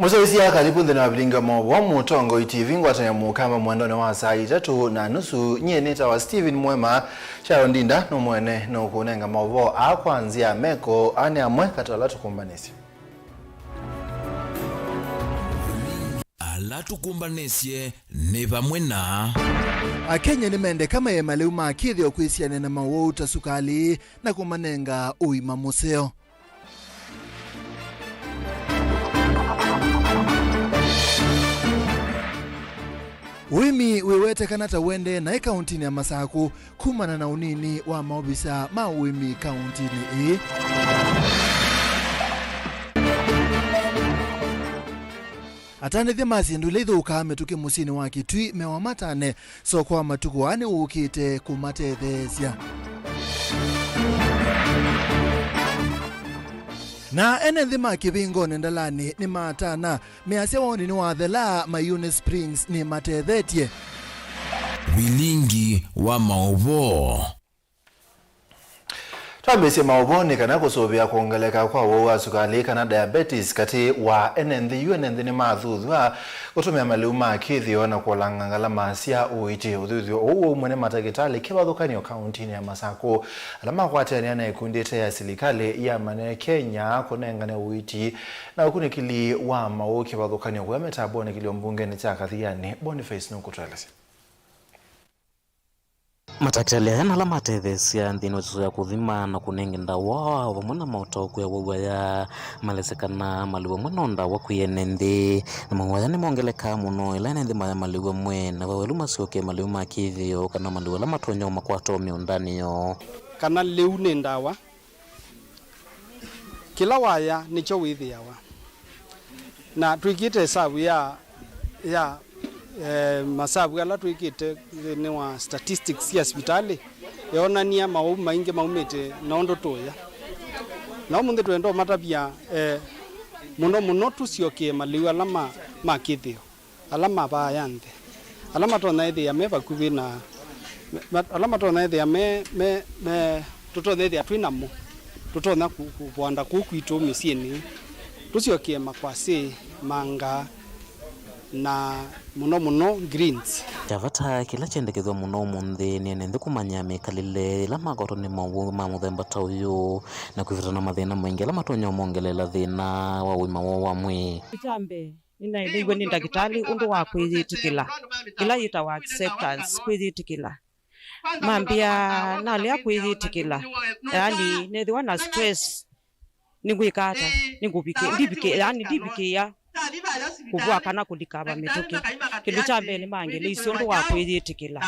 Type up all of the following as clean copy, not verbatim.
Musoisi ya karibu na bilinga wa mutongo TV ngwatanya mukama mwendo na wasa itatu na nusu nyeneta wa Steven Mwema Sharon Ndinda no mwene no kunenga mawo akwanzia meko ane amwe katala tukumbanisi alatukumbanesie ne bamwe na Akenya ni mende kama yemaleuma akithio kwisiane na mawo utasukali na kumanenga uima museo. Wimi wiwete kanata wende na kauntini ya Masaku kumana na unini wa maobisa mawimi kauntini Atanithia masindu leitho ukame tuke musini wa Kitui mewa matane so kwa matuku ane ukite kumatethesia. Na enenthima kivingo nendalani ni matana measia woni ni wathela Mayune Springs ni matethetie. Wilingi wa maovo Twambese maoboni kana kusobya kuongeleka kwa wowa sukali kana diabetes kati wa enenthi ni mathuthwa kutumia maleuma akithio na kulangangala masia uiti uthithio uwo mwene matagitali kibathukanio kauntini ya Masako alama kwatania na ikundite ya serikali ya mane Kenya kunengane uiti na ukunikili wa mawo kibathukanio kwa metabone kilio mbunge ni chakathiani Boniface Nukutwelesi. Matakitali yana la matethesia nthini wetu ya kuthima na kunenge ndawa vamwe na mautoko ya wawa ya malesekana maliwa mwena ndawa kuyene nthi na mawaya ni mongeleka muno ila nthi maya maliwa mwe na wawelu masioke maliwa makithio kana maliwa la matonyo makwato miundani yo kana leu ni ndawa kila waya nicho withiawa na twikite hesabu ya masabu ala twikite ni wa statistics ya hospitali yonania mawu maingi maumite nondo toya na munde twendo matabia muno tusiokie maliwa alama makithio alama bayande alama tona ithia me bakuvi na alama tona ithia me tutona ithia twinamo tutona kuanda kukwito misieni tusiokie makwasi manga na muno greens javata kila chendekethwa muno munthi ni nende kumanya mekalile ila magoto ni mawu ma muthemba ta uyu na kwivitana mathina maingi ala matonya mongelela thina wa wima wa mwi Itambe ninaelewa ni ndagitali undu wa kwiyitikila ila yita wa acceptance kwiyitikila mambia nali ya kwiyitikila yani nethiwa na stress ningwikata ningubike ndibike ya kubwa kana kulikaba mituki kindu cha mbele mangele isondo wa kwiyitikila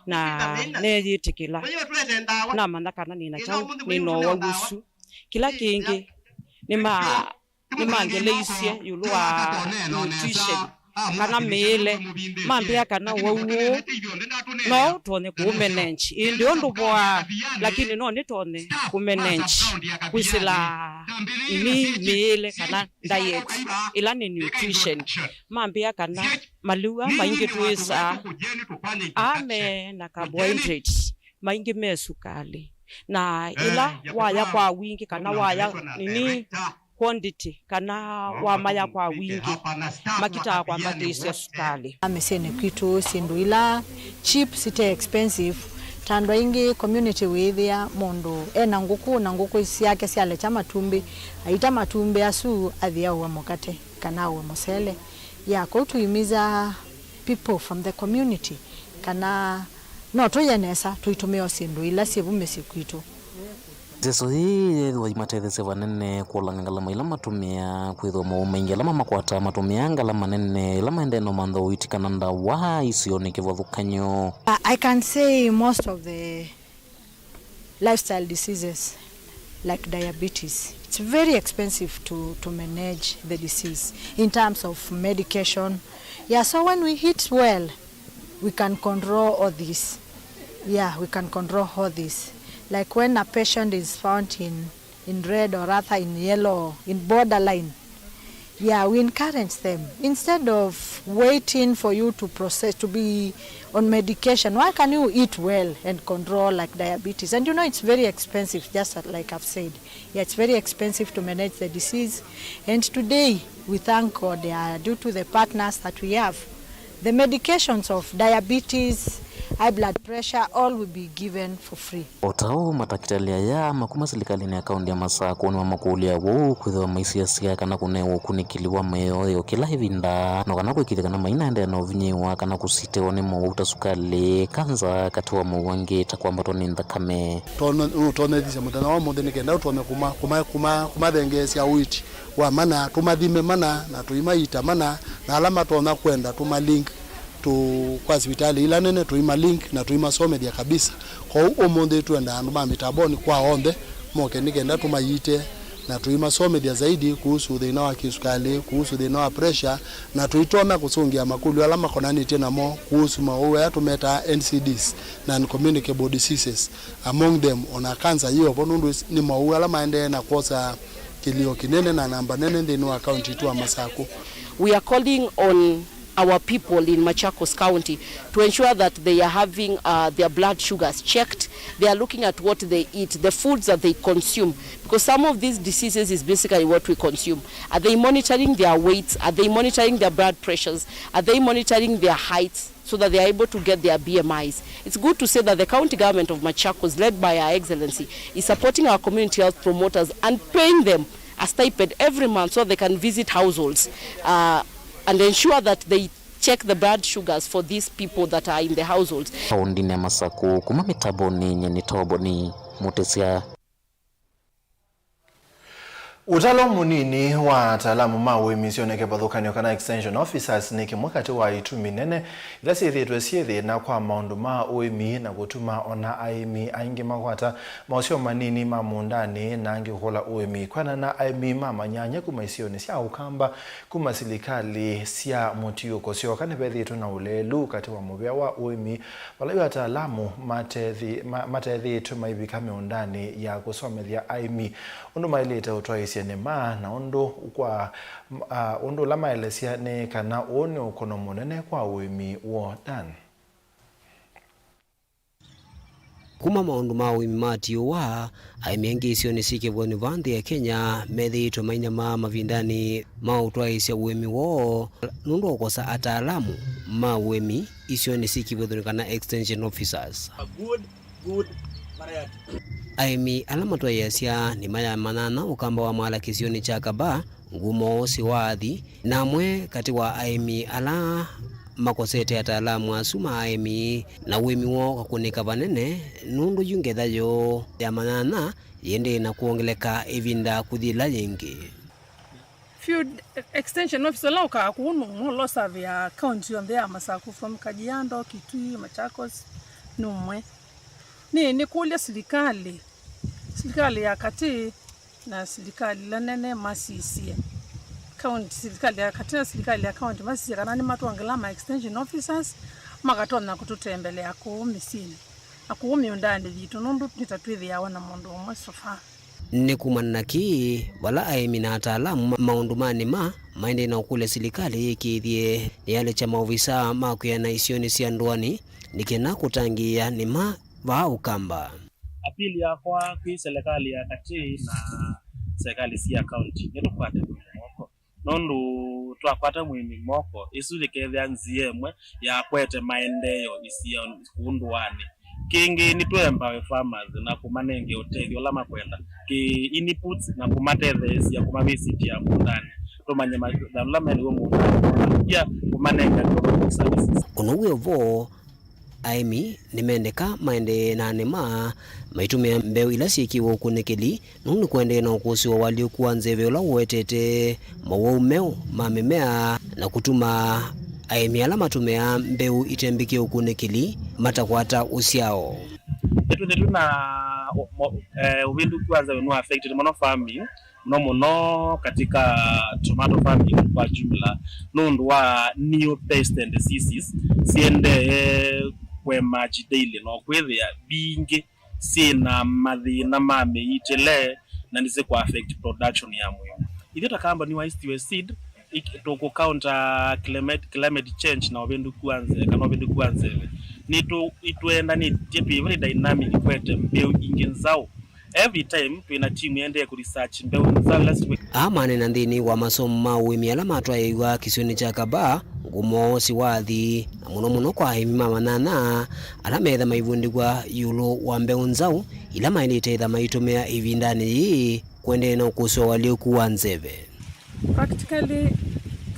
na neyitikila na mandakana nina cha nino wagusu kila kingi ni mangele isie yulwa nutrition kana mele mambia kana wawo no tone kumenench ndio nduboa lakini no ni tone kumenench kwisila ini mele kana diet ila ni nutrition mambia kana maliwa maingi tuisa ame na carbohydrates maingi mesukali na ila waya kwa wingi kana waya nini quantity kana wamaya kwa wingi makita kwa matisi ya sukali amesene kwitu sindu ila cheap site expensive tando ingi community withia mondo ena nguku na nguku isi yake siale cha matumbi aita matumbi asu athia uwa mokate kana uwa mosele ya kutuimiza people from the community kana no tuyenesa tuitumeo sindu ila sivumesi kwitu Zeso hii wa imatethese vanene kulangangala maila matumia kwitho maingi alama makwata matumia ngala manene ila maendeno mantho uitikana ndawa isioni kivathukanyo. I can say most of the lifestyle diseases like diabetes, it's very expensive to manage the disease in terms of medication. Yeah, so when we eat well, we can control all this. Yeah, we can control all this. Like when a patient is found in red or rather in yellow, in borderline, Yeah, we encourage them. Instead of waiting for you to process, to be on medication, why can you eat well and control like diabetes? And you know, it's very expensive, just like I've said. Yeah, it's very expensive to manage the disease. And today, we thank God, due to the partners that we have, the medications of diabetes, high blood pressure, all will be given for free. Otao matakitalia ya makuma serikali ya kaunti ya Masako ni makulia wo kwitwa maisiasia kana kunewo kunikiliwa meyo kila hivinda no kana kwikithikana maina ende no vinyiwa kana kusitewa ni mauta sukali kanza katiwa muwange takwamba to ninda kame tone dise mudana wa mudene kenda tone kuma dengesia witi wa mana tumadhime mana na tuimaita mana na alama tona kwenda tuma link tu kwa hospitali ila nene tuima link na tuima somedia kabisa kwa huo monde tuenda anuma mitaboni kwa onde moke nikenda tumayite na tuima somedia zaidi kuhusu dhina wa kisukali kuhusu dhina wa pressure na tuitona kusungia makulu alama konani tena mo kuhusu mawe tumeta NCDs non communicable diseases among them ona cancer hiyo ponundu ni mawe alama ende na kosa kilio kinene na namba nene ndino account tu wa Masako. We are calling on our people in Machakos County to ensure that they are having their blood sugars checked. They are looking at what they eat, the foods that they consume, because some of these diseases is basically what we consume. Are they monitoring their weights? Are they monitoring their blood pressures? Are they monitoring their heights so that they are able to get their BMIs? It's good to say that the county government of Machakos, led by Our Excellency, is supporting our community health promoters and paying them a stipend every month so they can visit households and ensure that they check the blood sugars for these people that are in the households. Kaunti ya Masako kuma mitaboni nyeni toboni mutesia. Utalo munini wa ataalamu mawe misioneke bathukanio kana extension officers ni kimwakati wa itumi nene ilasiithitwe siethi na kwa maundu ma uimi na gutuma ona aimi aingi magwata mausio manini ma mundani na angi kola uimi kwana na aimi mama nyanya kuma isioni sia ukamba kuma silikali sia mutiuko sio kana bethitu na ulelu kati wa mubea wa uimi wala ataalamu matethi tumaibikame undani ya kusomethia aimi undu maileta utwaisi nema na ondo kwa ondo la maelesia ne kana one ukono munene kwa uimi wo dan kuma maundu ma uimi matio wa aimiangi isio ni sike voni vandi ya Kenya methi maina ma mavindani ma utwaisia uimi wo nundu okosa ataalamu ma uimi isio ni sike voni kana extension officers good marayati aimi alama twayasia ni maya manana ukamba wa mala kisioni cha kaba ngumo siwadhi namwe kati wa aimi ala makosete ataalamu asuma aimi na wemi wo kunika banene nundu yungethayo ya manana yende na kuongeleka evinda kuthila yengi field extension officer lauka kuunu mulo serve ya county on there Masako from Kajiado Kitui Machakos numwe ni kulia serikali ya kati na serikali la nene masisi county serikali ya kati na serikali ya county masisi kana ni matuangela ma extension officers makatona kututembelea ku misini akuumi undani vitu nundu nitatwithi yawa na mundu umwe sofa ni kumanaki wala aimi na ataalamu maundu mani maende na ukule serikali ikithie ni yale cha maofisa makuya na isioni sia ndwani nikena kutangia ni va ukamba apili ya kwa serikali ya kati na serikali sia county yetukwata moko nondu twakwata mwimi moko isuli kethia nziemwe ya kwete maendeleo isio kundwani kingi ni twemba farmers na kumanenge utethio la makwenda ki inputs na kumatethesia ya kumavisit ya mundani tumanye madhalula meli wo mundani pia kumanenge services onowe vo aimi nimendeka maende na nema maitumia mbeu ila sikiwa kunekeli nunu kwende na ukusi wa walio kuanzeve ula uwetete mawaumeo mamemea na kutuma aimi ala matumea mbeu itembike ukunekeli matakwata usiao etu netuna uvindu kuanza wenu affected mono farming no katika tomato farming kwa jumla nundu wa new pest and diseases siende kwe maji daily no kwethia bingi sina mathina mame itele na nize kwa affect production ya mwe ithita kamba ni wa seed to counter climate change na obendu kuanze kana obendu kuanze ni to ituenda ni titu very dynamic kwete mbeu ingenzao every time twina team yende ku research mbeu nzao last week amane na ndini wa masomo mawimi ala matwa yiwa kisuni cha Kaba ngumo siwathi na muno kwa himima manana ala metha maivundigwa yulo wa mbeu nzao ila mainite tha maitumia ivindani yi kwende na ukuswa waliokuwa nzeve. Practically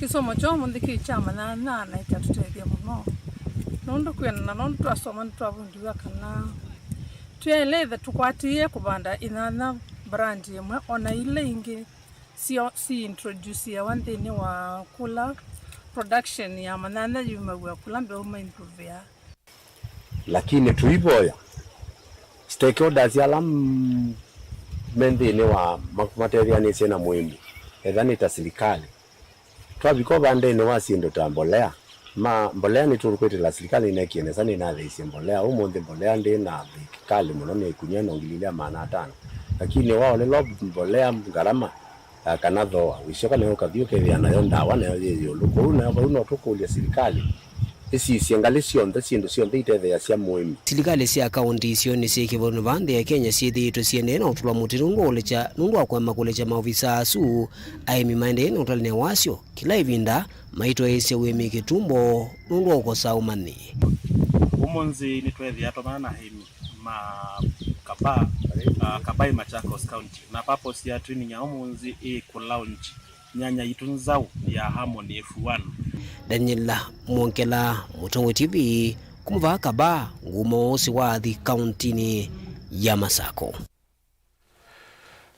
kisomo chomo ndiki chama na itatutethia muno nondo kwena nondo twasoma twavundiwa kana twelethe tukwatie kubanda inana brand yemwe ona ile ingi si introduce ya wandeni wa kula production ya manana yumagwa kula mbe uma improve ya lakini tuiboya stakeholders ya lam mendini wa material ni sena muhimu edhani ta serikali twabiko bande ni wasindo tambolea ma mbolea ni turukwete la serikali inakieneza ni na leisi mbolea umonde mbolea ndi na kali muno ni kunyana ngililia maana 5 lakini wao le lob mbolea ngarama kanatho wishoka leo kadhiuke vya nayo ndawa nayo yeyo luko una uno tukulia serikali isi siangalisio ndasindo sio ndite ya sia muhimu serikali sia kaunti sio ni sike bono bande ya Kenya sithi to siene na utula mutirungo lecha nundu akwema kulecha maofisa asu aimi mande na utalne wasio kila ivinda maito ese wemi kitumbo nundu okosa umani umonzi ni twethia tomana himi ma Kaba Machakos County na purpose ya training ya umonzi ku launch nyanya itunzao ya Harmony F1 Daniela Mwonkela Mutongo TV kumva Kaba ngumo siwathi kauntini ya Masako.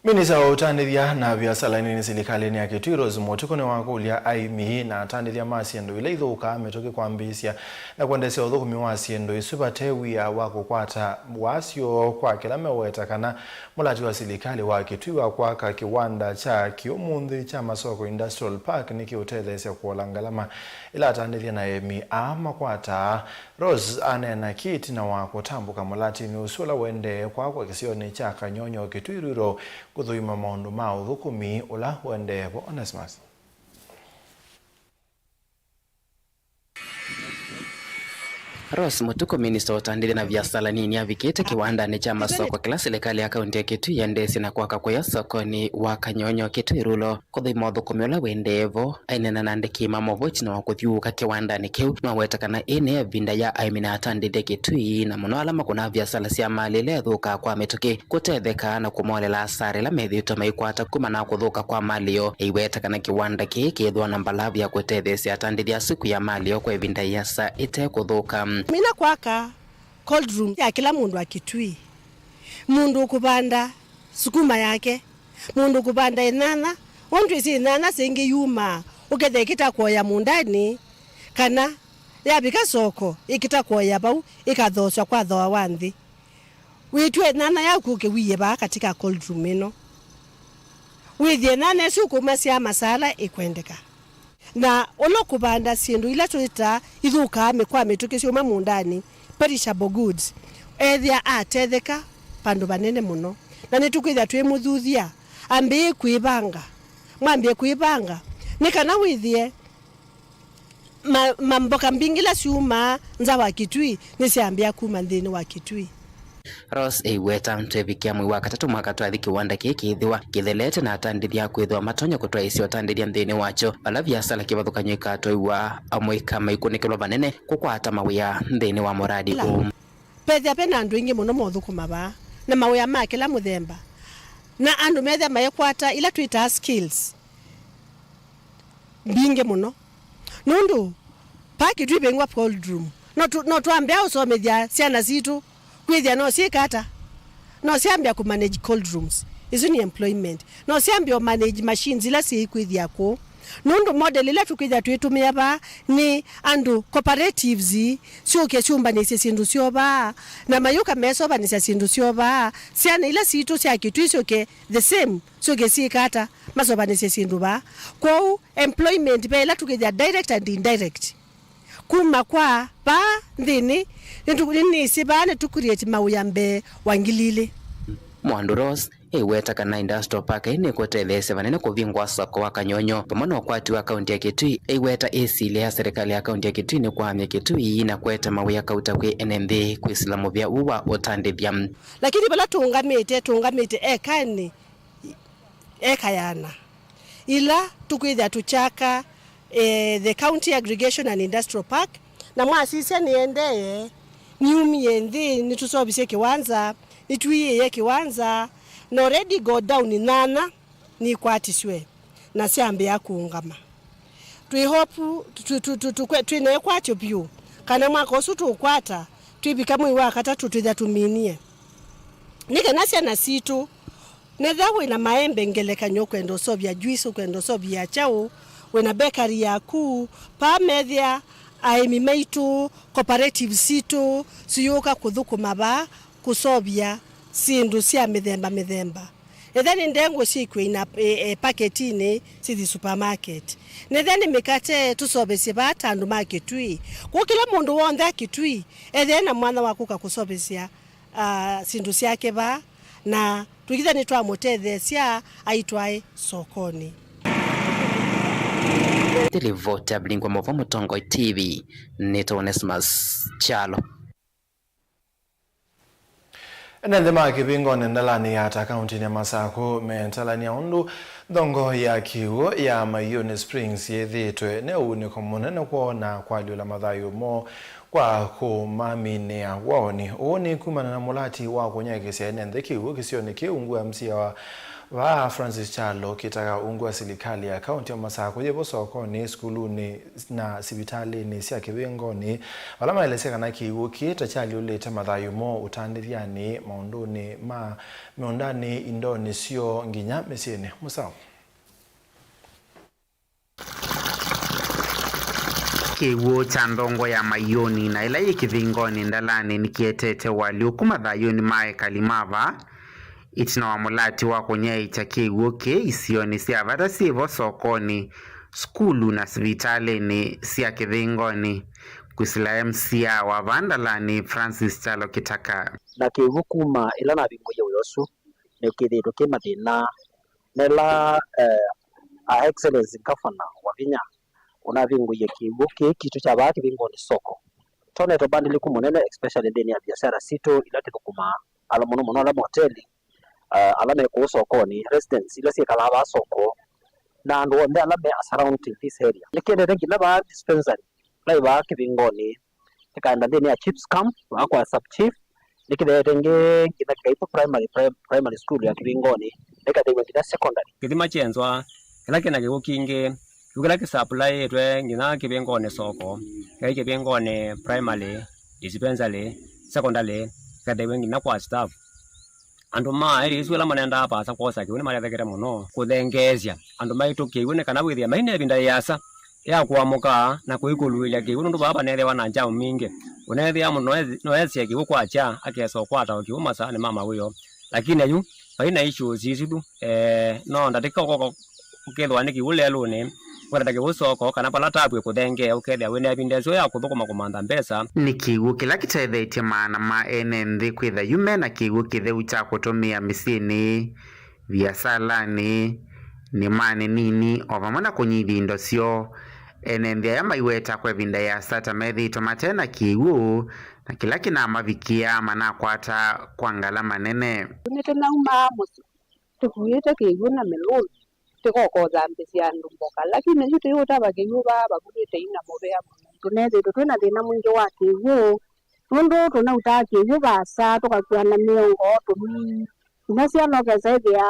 Minisa wa utanithia na biasala nini serikali ya Kitui Rose Mutuku ni wakulia aimi na atanithia masiendo ile ithuka ametoke kwambisia na kuendesha uthukumi wasiendo isubatewi ya wakukwata wasio kwa kila meweta kana mulati wa serikali wa Kitui wa kwaka kiwanda cha Kiumuthi cha Masoko Industrial Park nikiutelesya kuolangalama ila atanithia na emi ama kwata Rose anena kiti na wakutambuka mulati ni usula wende kwa kisioni cha Kanyonyo Kitui Ruro kuthuima maundu ma uthukumi ula wendevo Onesmus. Rose Mutuku minister utandile na biasala nini avikete kiwanda ni cha Masoko kila serikali ya kaunti ya Kitui yendesi na kwaka kwa sokoni wa Kanyonyo Kitui Rulo kuthuima uthukumi ula wendevo ainena nandiki mamovochi na wakuthiuka kiwanda ni kiu na wetakana ene vinda ya aimina atandile Kitui na muno alama kuna biasala sia mali le thuka kwa mituki kutetheka na kumolela asari la methi utamayikwata kumana kuthuka kwa malio iwetakana kiwanda kithwa na mbalavi ya kutethesia atandithia siku ya malio kwa vinda ya sa ite kuthuka. Mina kwaka cold room ya kila mundu wa Kitui. Mundu kubanda sukuma yake, mundu kubanda inana, ontu isi inana sengi yuma, ukethe kita kuoya mundani, kana ya bika soko, ikita kuoya bau, ikathoswa kwa thoa wanthi. Witue nana ya kuke wiye ba katika cold room ino. Withie nana sukuma sia masala ikwendeka. Na olo kubanda sindu ila tuita ithuka amekwa metukisio mamundani perishable goods ethia atetheka pandu banene muno na nitukwithia twi muthuthia ambi kuibanga mwambie kuibanga nikana withie mamboka mbingila ciuma nza wa Kitui niciambia kuma nthini wa Kitui. Rose iweta mtevikia mwi wa katatu mwaka twathi kiwanda kikithwa kithelete na atandithia kwithwa matonya kutwa isi atandithia nthini wacho ala biasala kivathukanyika toiwa amwika maikunikilwa vanene kukwata mawia nthini wa muradi huu pethia pena andu ingi muno mothukuma ba na mawia ma kila muthemba na andu methia mayekwata ila twita skills binge muno nundu paki twibengwa cold room no tuambia usomethia ciana zitu kwithia no sikata no siambia ku manage cold rooms isu ni employment no siambia manage machines ila si kwithia ko nundu model ila tukwithia twitumia ba ni andu cooperatives sioke chumba ni sindu sioba na mayuka mesoba ni sindu sioba siana ila situ sia Kitui sioke the same sioke sikata masoba ni sindu ba ko employment ba ila tukwithia direct and indirect kuma kwa ba ndini nini sibane tu create mauyambe wangilile Mwandu Rose iweta kana industrial park ine kwetethese vanene kuvingwa soko wa Kanyonyo pamoja na ukwati wa kaunti ya Kitui iweta esile ya serikali ya kaunti ya Kitui ni kwamya Kitui na kweta mawe ya kauta kwe NMB kwisilamu vya uwa utandithia. Lakini bala tungamite ekani ekayana ila tukwithia tuchaka the county aggregation and industrial park na mwasisia niendeye niumie nthi nitusobisie kiwanza nituiye kiwanza na already go down ni nana ni kwatiswe na siambia kuungama twi hope twine kwatyo pyu kana mwako sutu ukwata twibika mwi wa katatu twitha tuminie nika nasia na situ nethawe na maembe ngeleka nyokwendo sobya juice kwendo sobya chao wena bakery yaku pamethia aimi maitu cooperative situ siyuka kuthukuma ba kusobya sindu cia mithemba ethani ndengo sikwe ina paketini sithi supermarket nethani mikate tusobesie bata andu makitui kwa kila mundu wonthe akitui ethena mwana waku ka kusobesia sindu ciake ba na tukithani twamutethecia aitwae sokoni. Televota Blingwa Movo Mutongo TV Neto Onesmus Chalo. Nendema kibingo nendalani ya kaunti ya Masako mentalani ya undu dongo ya kiwo ya Mayoni Springs yethitwe ne uni komunene kuona kwa lula madhayo mo kwa kumamine ya waoni uni kumana na mulati wa kunyekesya nende kiwo kisioni kiungu ya msia wa Francis Chalo kitaka ungu wa serikali ya kaunti ya Masako yebo sokoni skuluni na sibitali ni sia kibingoni wala maeleseka na kiwo kita chali uleta madhayo mo utandithiani maunduni ma miondani indoni sio nginya mesine musao. Kiwo cha ndongo ya Mayoni na ila ikivingoni ndalani nikietete waliokuma dhayoni mae kalimava itina wa mulati wa kunyei cha kiwo ke isioni siya vata sivo sokoni skulu na sivitale ni siya kivingoni kusila MCA wa vandalani Francis Chalo kitaka na kiwo kuma ila na vingoye uyosu ne kithito kima thina nela a excellence governor wa Vinya una vingoye kiwo ke kitu cha baki vingoni soko tone to bandili kumunene especially ndeni ya biashara sito ila kuma ala muno ala hoteli alame ko sokoni residents ila sikala ba soko na ndo nda alame surrounding this area lekene rengi na ba dispensary lai ba kivingoni tikaenda ndeni ya chiefs camp kwa sub chief lekene renge kina kaipo primary school ya kivingoni lekade ngina secondary kidima chenzwa ila kina kigo kinge ukila ki supply etwe ngina kivingoni soko kai kivingoni primary dispensary secondary kade ngina kwa staff andu eri iswela manenda apa asa kosa kiune mathekere muno kuthengezia andu maitu kiune kana withia maine binda yasa ya kuamuka na kuikuluilia kiune ndu baba nethe wana njao mingi unethia muno noesia kiu kwacha akeso kwata kiuma sana mama huyo lakini ayu baina issues isidu no ndatika ukethwa ni kiule alone wala kiusoko kana pala tabu kuthengea ukethia wene binda zo ya kuthukuma kumanda mbesa ni kiwu kila kitethetie maana ma NND kwitha yume na kiwu kitheu cha kutumia misini biasalani ni mane nini ovamona kunyithi indo cio NND ya maiweta kwa vinda ya sata methito matena kiwu na kila kina mavikia mana kwata kwa ngala manene nete na uma musi tukuite kiwu na meloni tiko zambisia ndumboka lakini yute yota bakiwu baba kulete ina mobea tuneze tutuna thina mwingi wa kiwu nundu tuna utaki kiwu basa tukakwana miongo tumi nasi no kazaidi ya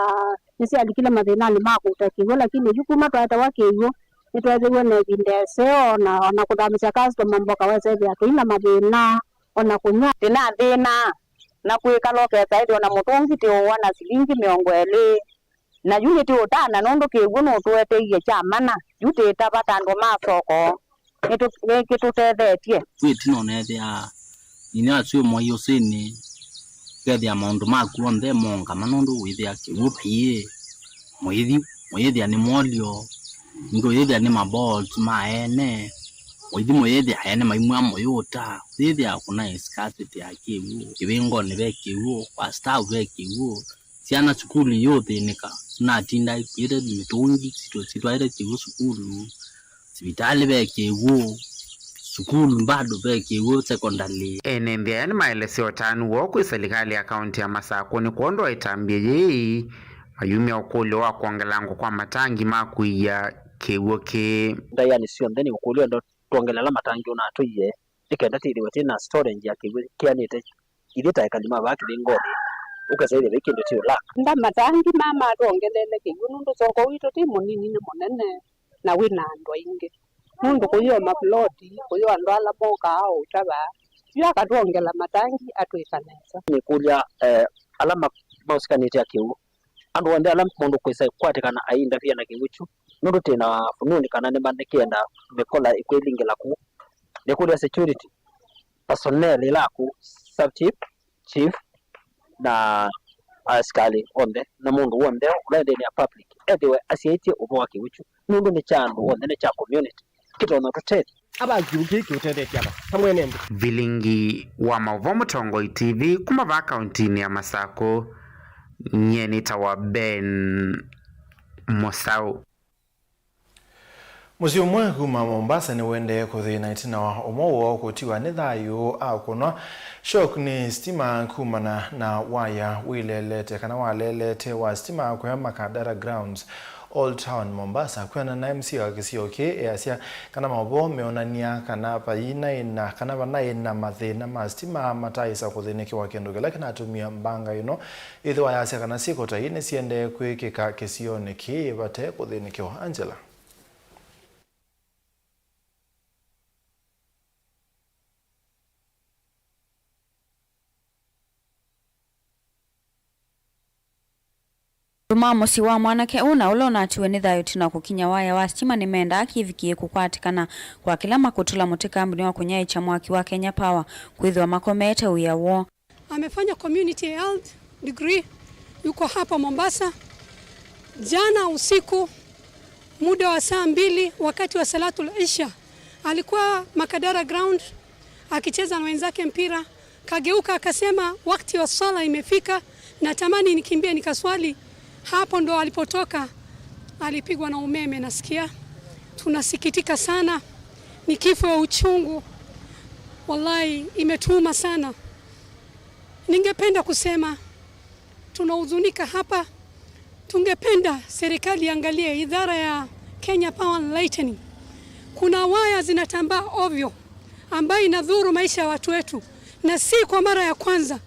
nisi alikile mathina ni makuta kiwu lakini yukuma twata wa kiwu nitwathigwe ne bindeseo na kuthamisha customer mboka wa zaidi atuina mathina ona kunya thina na kuikalo kazaidi ona mutongi ti wana silingi miongo eli na yuniti utana nondo kiwu no tueteie chamana yute tabatando masoko nitutethetie kwitino nethia ina acio moyo sini kethia maundu maku onthe monga manondo withia kiwu pie moyithia ni molio ngo yithia ni mabolt maene moyithia ene maimwa moyuta withia kuna scarcity ya kiwu kivingo ni ve kiwu kwa staff ve kiwu siana sukulu yote nika na tinda ipire mitungi sitwaire kivu sukulu sibitali bekewo sukulu bado bekewo secondary. Enendia ni maeleseo tanu woku serikali ya kaunti ya Masako ni kuondoa itambie yei ayumi okuli wa kuangalango kwa matangi makuya kewoke ndayani sio ndeni ukuli ndo tuongelela matangi ona atoye ikenda tiriwe tena storage yake kianite ileta kalima baki ngoni ukasaide bekende tio la nda matangi mama atongelele kigunundu soko wito ti munini ni munene na wina ndo inge mundu kuyo maploti kuyo andwala boka au taba yo akatongela matangi atwikanesa ni kulya alama mausikanite yakiu andu wande alama mundu kwesa kwatekana ainda pia na kiwichu nundu tena fununi kana ne bandekenda mekola ikwelingela ku nekulya security personnel ilaku sub chief na askali onde na mundu wonde ulende ni public edewe asiyetie ubwaki wichu nundu ni chandu wonde ne cha community kitona tutete aba kiuki utende tiaba hamwene Vilingi wa Mauvomo Tongoi TV kumava kauntini ya Masako nyeni tawa Ben Mosau. Musi umwe kuma Mombasa ni wende kuthina itina wa omowo kutiwa ni thayu akunwa shock ni stima kumana na waya wilelete kana walelete wa stima kwa Makadara Grounds Old Town Mombasa kwena na MC wa Kisioke easia kana mabo meonania kana paina ina kana bana ina mathina ma stima mataisa kuthiniki wa kendo lakini atumia mbanga ithwa yasia kana sikota ine siende kwikika kisione ki bate kuthiniki wa Angela. Musi wa mwanake una ulona atiwe ni thayu tina kukinya waya wa stima ni menda akivikie kukwatikana kwa kila makutula mutika mbini wa kunyai cha mwaki wa Kenya Power kuithwa makomete uyawo. Amefanya community health degree, yuko hapa Mombasa. Jana usiku muda wa saa 2 wakati wa salatul isha alikuwa Makadara Ground akicheza na wenzake mpira, kageuka akasema wakati wa sala imefika, natamani nikimbie nikaswali. Hapo ndo alipotoka alipigwa na umeme. Nasikia tunasikitika sana, ni kifo ya uchungu, wallahi imetuma sana. Ningependa kusema tunahuzunika hapa. Tungependa serikali angalie idara ya Kenya Power and Lighting. Kuna waya zinatambaa ovyo ambayo inadhuru maisha ya watu wetu, na si kwa mara ya kwanza.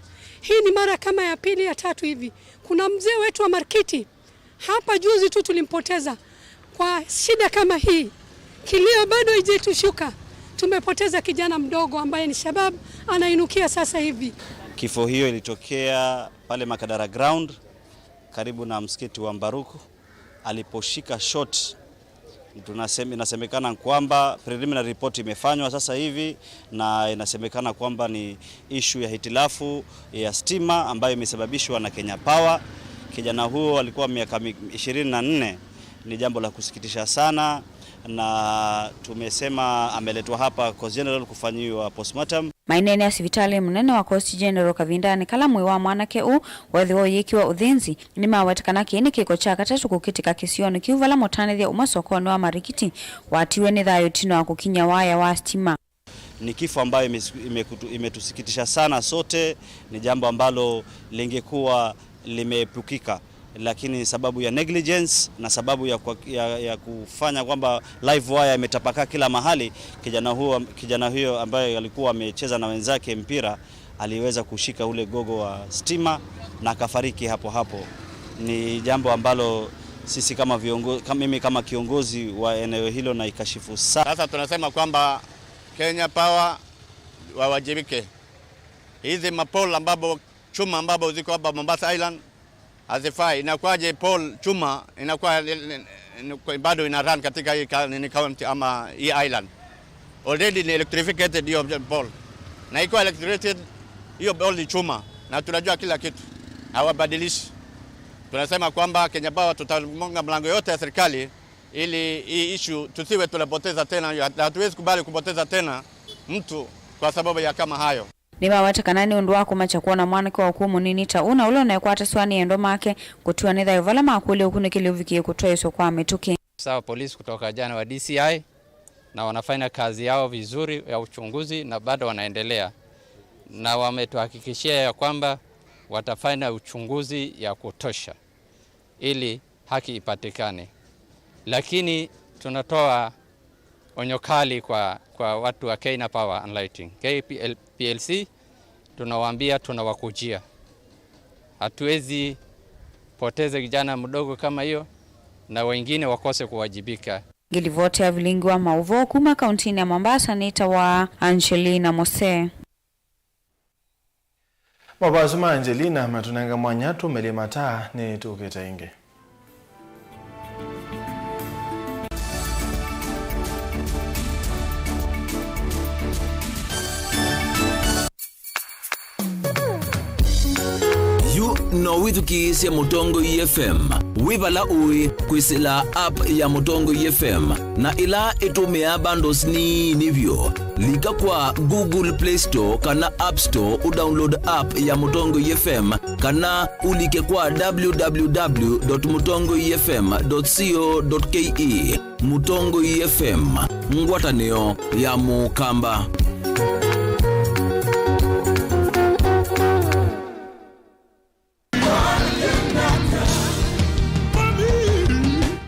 Hii ni mara kama ya pili ya tatu hivi. Kuna mzee wetu wa Markiti hapa juzi tu tulimpoteza kwa shida kama hii. Kilio bado haijatushuka. Tumepoteza kijana mdogo ambaye ni shabab anainukia sasa hivi. Kifo hiyo ilitokea pale Makadara Ground karibu na msikiti wa Mbaruku aliposhika shot. Inasemekana kwamba preliminary report imefanywa sasa hivi na inasemekana kwamba ni issue ya hitilafu ya stima ambayo imesababishwa na Kenya Power. Kijana huo alikuwa miaka 24. Ni jambo la kusikitisha sana na tumesema ameletwa hapa Coast General kufanyiwa postmortem. Mainene ya sivitali mnene wa Coast General Kavindani kalamwe wa mwanake wathiwo yikiwa uthinzi ni mawetekana kini kiko cha katatu kukitika kisioni kiuvala motanethia umasokoni wa Marikiti watiwe ni thayu tino wa kukinya waya wa stima. Ni kifo ambayo imetusikitisha sana sote, ni jambo ambalo lingekuwa limeepukika, lakini sababu ya negligence na sababu ya kufanya kwamba live wire imetapakaa kila mahali, kijana huyo ambaye alikuwa amecheza na wenzake mpira aliweza kushika ule gogo wa stima na akafariki hapo hapo. Ni jambo ambalo sisi kama viongozi, mimi kama kiongozi wa eneo hilo na ikashifu sana. Sasa tunasema kwamba Kenya Power wawajibike. Hizi mapole ambapo chuma ambapo ziko hapa Mombasa Island hazifai. Inakuwaje pole chuma inakuwa bado ina run katika hii county ama hii island? Already ni electrified hiyo pole. Na iko electrified hiyo pole ni chuma na tunajua kila kitu. Hawabadilishi. Tunasema kwamba Kenya Power tutamonga mlango yote ya serikali ili hii issue tusiwe tunapoteza tena. Hatuwezi kubali kupoteza tena mtu kwa sababu ya kama hayo. ni mawatakana ni undu wako macha kuona mwanake wa kumu nini ta una ulo na kwata swani endo make kutua nitha yovala makule ukunikili uvikie kutoa iso kwa mituki. Sawa polisi kutoka jana wa DCI na wanafanya kazi yao vizuri ya uchunguzi na bado wanaendelea. Na wametuhakikishia ya kwamba watafanya uchunguzi ya kutosha ili haki ipatikane. Lakini tunatoa onyo kali kwa watu wa Kenya Power and Lighting. KPLC tunawaambia tunawakujia. Hatuwezi poteza kijana mdogo kama hiyo na wengine wakose kuwajibika. Gilivote ya vilingi wa Mauvo kuma kauntini ya Mombasa nita wa Angelina Mose. Mabazuma Angelina matunanga mwanyatu melimata ni tuketa inge. No withukiisya Mutongo FM wibala uwi kwisila app ya Mutongo FM na ila itumia bundles ni nivyo lika kwa Google Play Store kana App Store udownload app ya Mutongo FM kana ulike kwa www.mutongoifm.co.ke. Mutongo FM ngwataneo ya mukamba.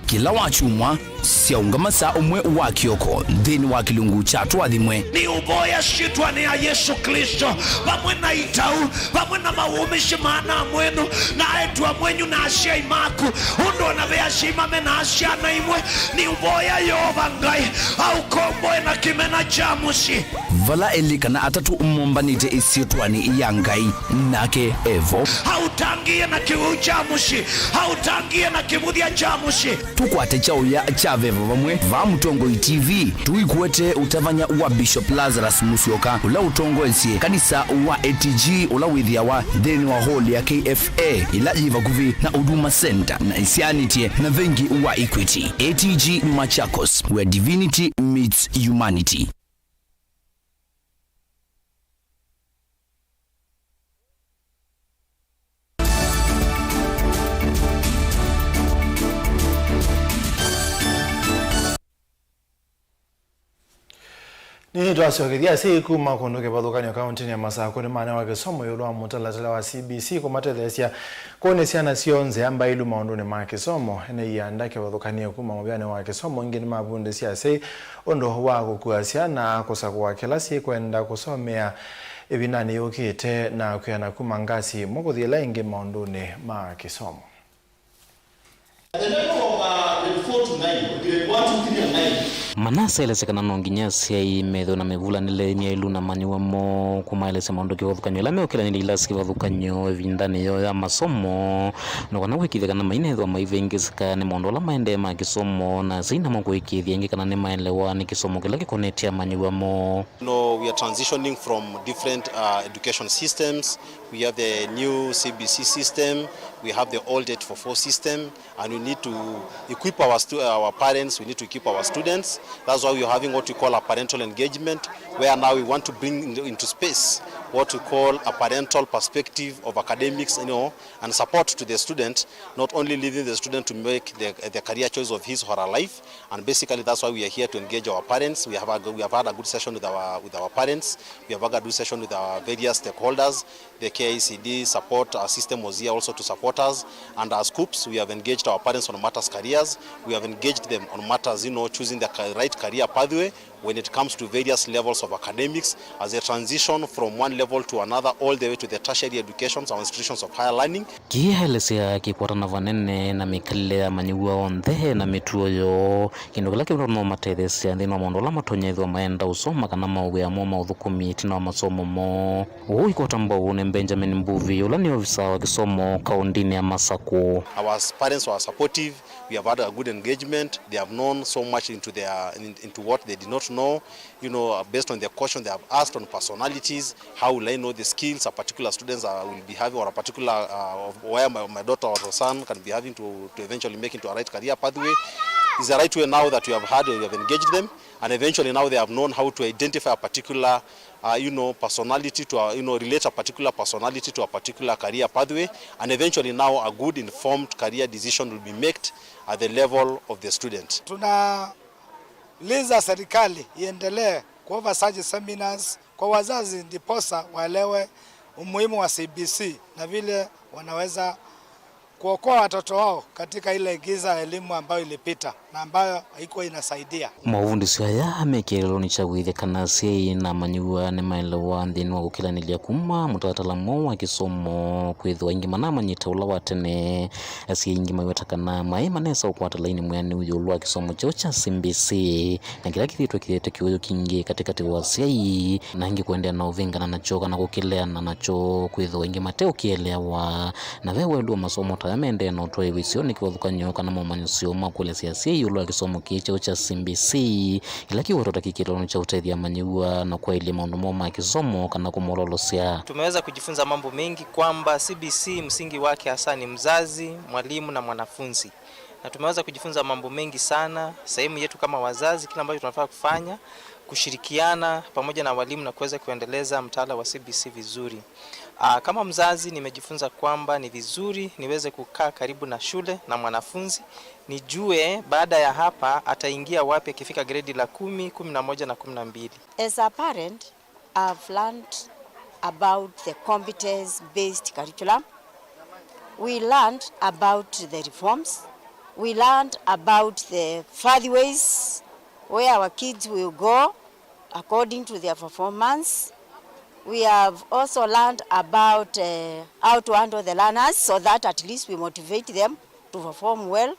Kila wachumwa siaungamasa umwe wa kioko dhini wa kilungu chatu adhimwe ni uboya shitwa ni ya Yesu Kristo pamwe na itau pamwe na mawumishi maana mwenu na etu wa mwenyu na asia imaku undo na vea shimame na asia na imwe ni uboya yobangai au komboe na kimena jamusi vala elika na atatu umombanite isiotwani iyangai nake evo hautangie na kiu jamusi hautangie na kimudia jamusi tukwate chao ya chavevo vamwe va Mutongo TV tuikuwete utavanya wa Bishop Lazarus Musyoka ula utongo esie kanisa wa ATG ula withia wa dheni wa hall ya KFA ila jiva kuvi na Huduma Center na isianitie na vengi wa Equity. ATG Machakos, where divinity meets humanity. Ni twasogethia siku makunduke bathukanio kaunti ya Masako ni maana wa kisomo yulwa mutalatala wa CBC kumatethesia kuonesiana sionze amba ilu maunduni ma kisomo ene yandake bathukanio kuma mubyane wa kisomo ngini mabunde siase ondo wa kukuasiana kusakwa kilasi kwenda kusomea ebinani yokite na kuyana kuma ngasi mukuthila ingi maunduni ma kisomo. The level of 4 to 9, okay, 1 to 3 and 9. Manasa elesekana nonginya siai medho na mevula nile miailu na maniwa mo kumaelese maundoki wathukanyo la meokela nili ilaski wathukanyo vindani yo ya masomo na wana wikithia na mainedho maivengezeka ni maundola maende ma kisomo na zina moko ikithia ingi kana ni maelewa ni kisomo kila kikonetia maniwa mo. No, we are transitioning from different education systems. We have the new CBC system, we have the old 844 system, and we need to equip our parents, we need to equip our students. That's why we are having what we call a parental engagement, where now we want to bring into space what we call a parental perspective of academics, and support to the student, not only leaving the student to make the career choice of his or her life. And basically that's why we are here to engage our parents. We have had a good session with our parents. We have had a good session with our various stakeholders. The KICD support system was here also to support us. And as COOPs, we have engaged our parents on matters careers. We have engaged them on matters, choosing the right career pathway when it comes to various levels of academics as a transition from one level to another all the way to the tertiary educations or institutions of higher learning. Kihelesea kikwatana vanene na mikale ya maniwa ondhe na mituo yo kindogela kibrono matethesia ndino mondola matonyethwa maenda usoma kana mauwe amo maudhukumi tina masomo mo ui kwatamba une Benjamin Mbuvi ula ni ofisa wa kisomo kaundini ya Masako. Our parents were supportive. We have had a good engagement. They have known so much into what they did not know, based on their question they have asked on personalities. How will I know the skills a particular students will be having, or a particular where my daughter or son can be having to eventually make into a right career pathway. It's the right way now that we have engaged them, and eventually now they have known how to identify a particular personality to relate a particular personality to a particular career pathway, and eventually now a good informed career decision will be made at the level of the student. Tunauliza serikali iendelee kuofa such seminars kwa wazazi ndiposa waelewe umuhimu wa CBC na vile wanaweza kuokoa watoto wao katika ile giza elimu ambayo ilipita na ambayo haikuwa inasaidia. Mavundisho haya mekelo ni chagwithe kana sei na manyua ne maelewa ndini wa gukilanilia kuma mutatalamo wa kisomo kwithwa ingima na manyita ula watene asi ingima wetakana mai manesa ukwata laini mwani uyulwa kisomo cha CBC na kila kithitwa kirete kiuyo kingi katikati wa sei na hingi kuendea na uvingana nacho kana kukileana nacho kwithwa ingima teo kielewa na wewe ndio masomo tayamende na utoi visioni kiwadhukanyo kana momanyusio makule siasi yulwa kisomo kicho cha CBC ila kiwatota kikilono cha utethia manyua na kwa ile maundu moma kisomo kana kumololosia. Tumeweza kujifunza mambo mengi kwamba CBC msingi wake hasa ni mzazi, mwalimu na mwanafunzi. Na tumeweza kujifunza mambo mengi sana, sehemu yetu kama wazazi kila ambacho tunafaa kufanya, kushirikiana pamoja na walimu na kuweza kuendeleza mtaala wa CBC vizuri. Kama mzazi nimejifunza kwamba ni vizuri niweze kukaa karibu na shule na mwanafunzi, nijue baada ya hapa ataingia wapi akifika grade la 10, 11 na 12. As a parent, I've learned about the competence-based curriculum. We learned about the reforms. We learned about the pathways where our kids will go according to their performance. We have also learned about how to handle the learners so that at least we motivate them to perform well.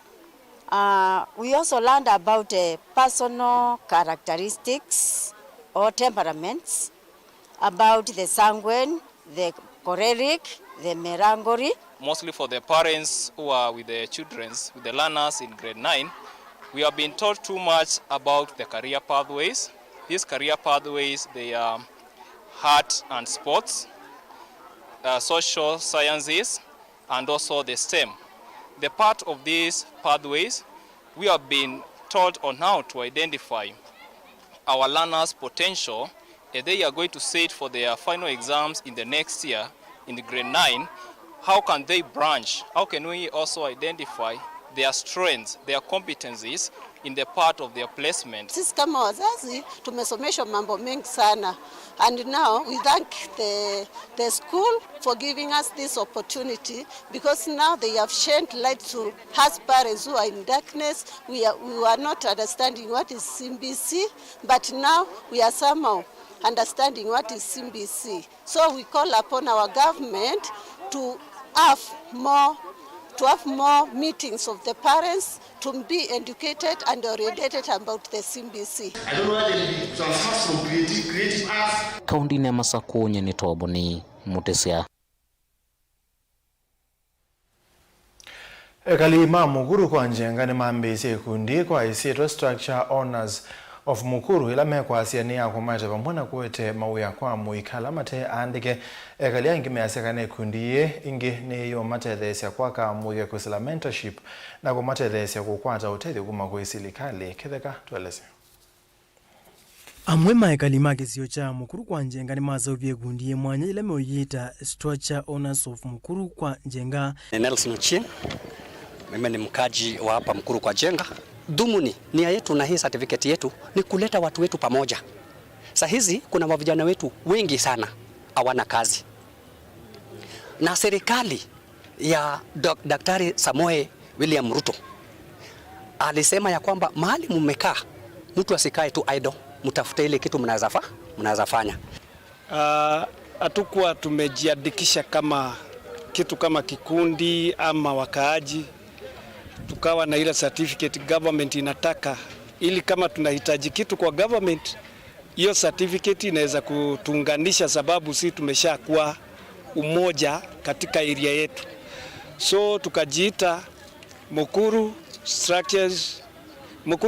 We also learned about personal characteristics or temperaments, about the sanguine, the choleric, the melancholy. Mostly for the parents who are with the children, with the learners in grade 9, we have been taught too much about the career pathways. These career pathways, they are art and sports, social sciences, and also the STEM. The part of these pathways, we have been taught on how to identify our learners' potential, and they are going to sit for their final exams in the next year in the grade 9. How can they branch? How can we also identify their strengths, their competencies in the part of their placement? Sisi kama wazazi tumesomeshwa mambo mengi sana, and now we thank the school for giving us this opportunity, because now they have shed light to us parents who are in darkness. We are not understanding what is CBC, but now we are somehow understanding what is CBC. So we call upon our government to have more meetings of the parents to be educated and oriented about the CBC. I don't know why they transfer from creative arts. Kaundi ya Masako ni Toboni Mutesia. Kalima Mukuru kwa njenga ni mambisi kundi kwa isitwa Structure Honors of Mukuru ila mekwa asiania kwa maite pamwana kuwete mauya kwa muikala mate andike kalia ingi measekane kundiye ingi ni yo mate dhesi ya kwa ka muya kusila mentorship na kwa mate dhesi ya kukwata utethi kuma kuisilikali kitheka tuweleze. Amwe maekali kisio cha Mukuru kwa njenga ni mazovye kundiye mwanya ila meoyita Structure Honors of Mukuru kwa njenga. Nelson Ochieng, mimi ni mkaji wa hapa Mukuru kwa njenga. Dhumuni nia yetu na hii certificate yetu ni kuleta watu wetu pamoja. Sasa hizi kuna vijana wetu wengi sana hawana kazi. Na serikali ya Daktari Samoei William Ruto alisema ya kwamba mahali mmekaa mtu asikae tu idle, mtafute ile kitu mnaweza fanya. Hatukuwa tumejiandikisha kama kitu kama kikundi ama wakaaji, tukawa na ile certificate government inataka, ili kama tunahitaji kitu kwa government, hiyo certificate inaweza kutunganisha, sababu si tumeshakuwa umoja katika area yetu. So tukajiita Mukuru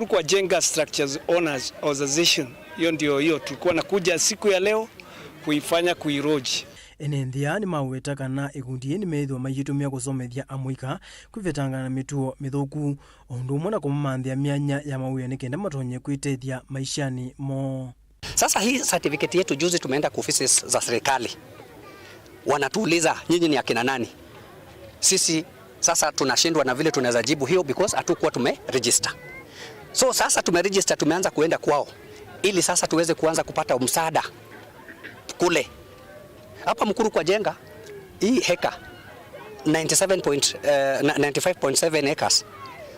kwa Njenga Structures Honors Organization. Hiyo ndio tulikuwa nakuja siku ya leo kuifanya kuiroji. enenthia ni maweta kana igundi ni methwa mayitumia kusomethia amwika kwivetanga na mituo mithuku ondu mwana kumanthia mianya ya mawia ni kenda matonye kwitethia maishani mo. Sasa hii certificate yetu juzi tumeenda kwa ofisi za serikali. Wanatuuliza nyinyi ni akina nani? Sisi sasa tunashindwa na vile tunaweza jibu hiyo because hatukuwa tumeregister. So sasa tumeregister, tumeanza kuenda kwao ili sasa tuweze kuanza kupata msaada kule. Hapa Mukuru kwa Jenga hii heka 95.7 acres.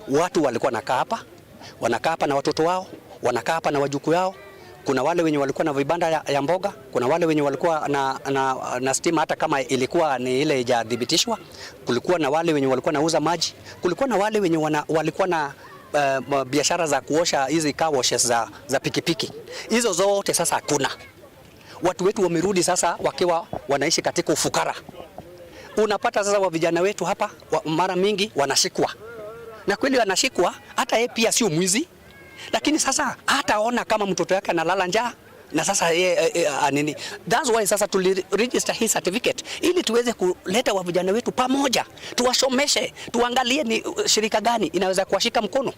Watu walikuwa wanakaa hapa na watoto wao, wanakaa hapa na wajukuu yao. Kuna wale wenye walikuwa na vibanda ya mboga, kuna wale wenye walikuwa na stima hata kama ilikuwa ni ile haijadhibitishwa. Kulikuwa na wale wenye walikuwa nauza maji, kulikuwa na wale wenye walikuwa na biashara za kuosha hizi car washes za pikipiki. Hizo zote sasa hakuna. Watu wetu wamerudi sasa wakiwa wanaishi katika ufukara. Unapata sasa wa vijana wetu hapa mara mingi wanashikwa. Na kweli wanashikwa, hata yeye pia sio mwizi. Lakini sasa hataona kama mtoto yake analala njaa na sasa nini. That's why sasa tuliregister hii certificate ili tuweze kuleta wa vijana wetu pamoja, tuwasomeshe, tuangalie ni shirika gani inaweza kuwashika mkono.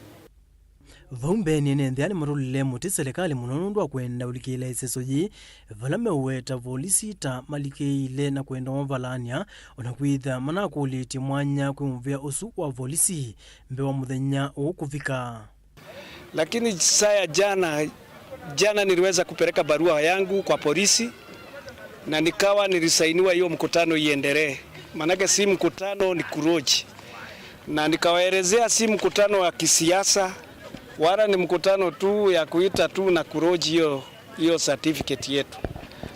Vumbe ni nendhiani marulile muti serikali munonundu wa kwenda ulikila isesoji valame uweta volisi ta malikeile na kwenda wavalania unakuitha manako uliti mwanya kumvia usu wa volisi mbewa muthenya ukufika. Lakini saya jana niliweza kupeleka barua yangu kwa polisi na nikawa nilisainiwa hiyo mkutano iendelee. Manake si mkutano ni kuroji. Na nikawaelezea si mkutano wa kisiasa wala ni mkutano tu ya kuita tu na kuroji hiyo certificate yetu.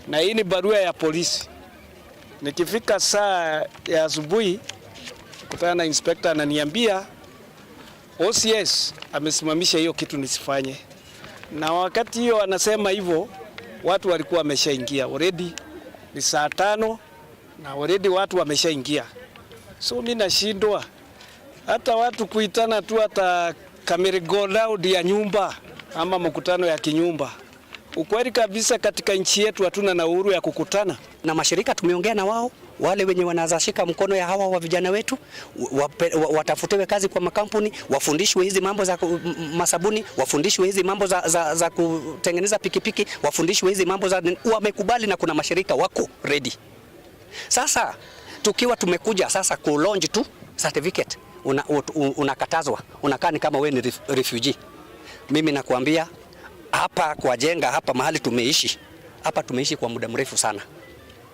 Na hii ni barua ya polisi. Nikifika saa ya asubuhi kutana na inspector ananiambia OCS amesimamisha hiyo kitu nisifanye. Na wakati hiyo anasema hivyo watu walikuwa wameshaingia already, ni saa 5 na already watu wameshaingia. So mimi nashindwa hata watu kuitana tu hata kamera go loud ya nyumba ama mkutano ya kinyumba. Ukweli kabisa katika nchi yetu hatuna na uhuru ya kukutana. Na mashirika tumeongea na wao, wale wenye wanazashika mkono ya hawa wa vijana wetu watafutewe kazi kwa makampuni, wafundishwe hizi mambo za masabuni, wafundishwe hizi mambo za kutengeneza pikipiki, wafundishwe hizi mambo za wamekubali na kuna mashirika wako ready. Sasa tukiwa tumekuja sasa ku launch tu certificate unakatazwa, unakaa ni kama wewe ni refugee. Mimi nakuambia hapa kwa Jenga, hapa mahali tumeishi, hapa tumeishi kwa muda mrefu sana.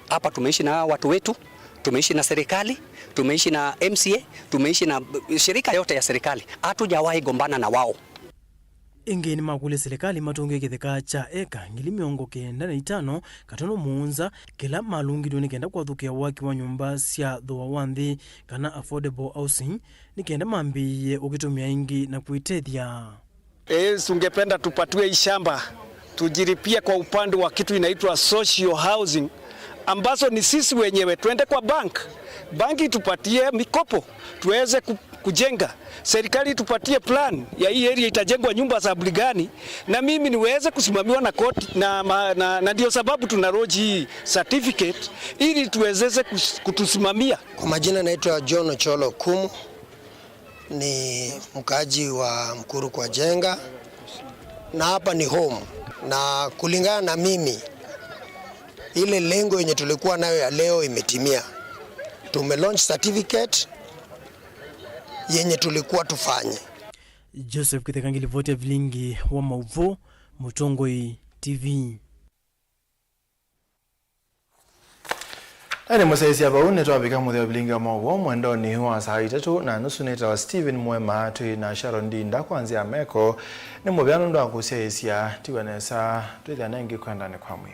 Hapa tumeishi na watu wetu, tumeishi na serikali, tumeishi na MCA, tumeishi na shirika yote ya serikali. Hatujawahi gombana na wao. Ingeni makule serikali matonge kitheka cha eka 95 katono muunza kila malungi ni kenda kwa thukia waki wa nyumba cia thwa wanthi kana affordable housing ni kenda mambiye ukitumia ingi na kuitethia. Sungependa tupatue shamba tujiripia kwa upande wa kitu inaitwa social housing ambazo ni sisi wenyewe tuende kwa banki tupatie mikopo tuweze kujenga. Serikali tupatie plan ya hii area itajengwa nyumba za gani na mimi niweze kusimamiwa na koti na ndio sababu tunaroji hii certificate ili tuwezeze kutusimamia. Kwa majina naitwa John Ocholo Kumu, ni mkaji wa Mukuru kwa Jenga na hapa ni home, na kulingana na mimi ile lengo yenye tulikuwa nayo ya leo imetimia. Launch certificate yenye tulikuwa tufanye. Joseph Kitekangili vote vilingi wa Mauvo, Mutongoi TV. Ene musaisi hapa twabika muthia vilingi wa Mauvo mwendo ni wa saa 3 na nusu neta wa Steven Mwema tui na Sharon Ndinda kuanzia Meko ni mubiano ndo akusia tiwanesa twithia nengi kwenda ni kwa mwe.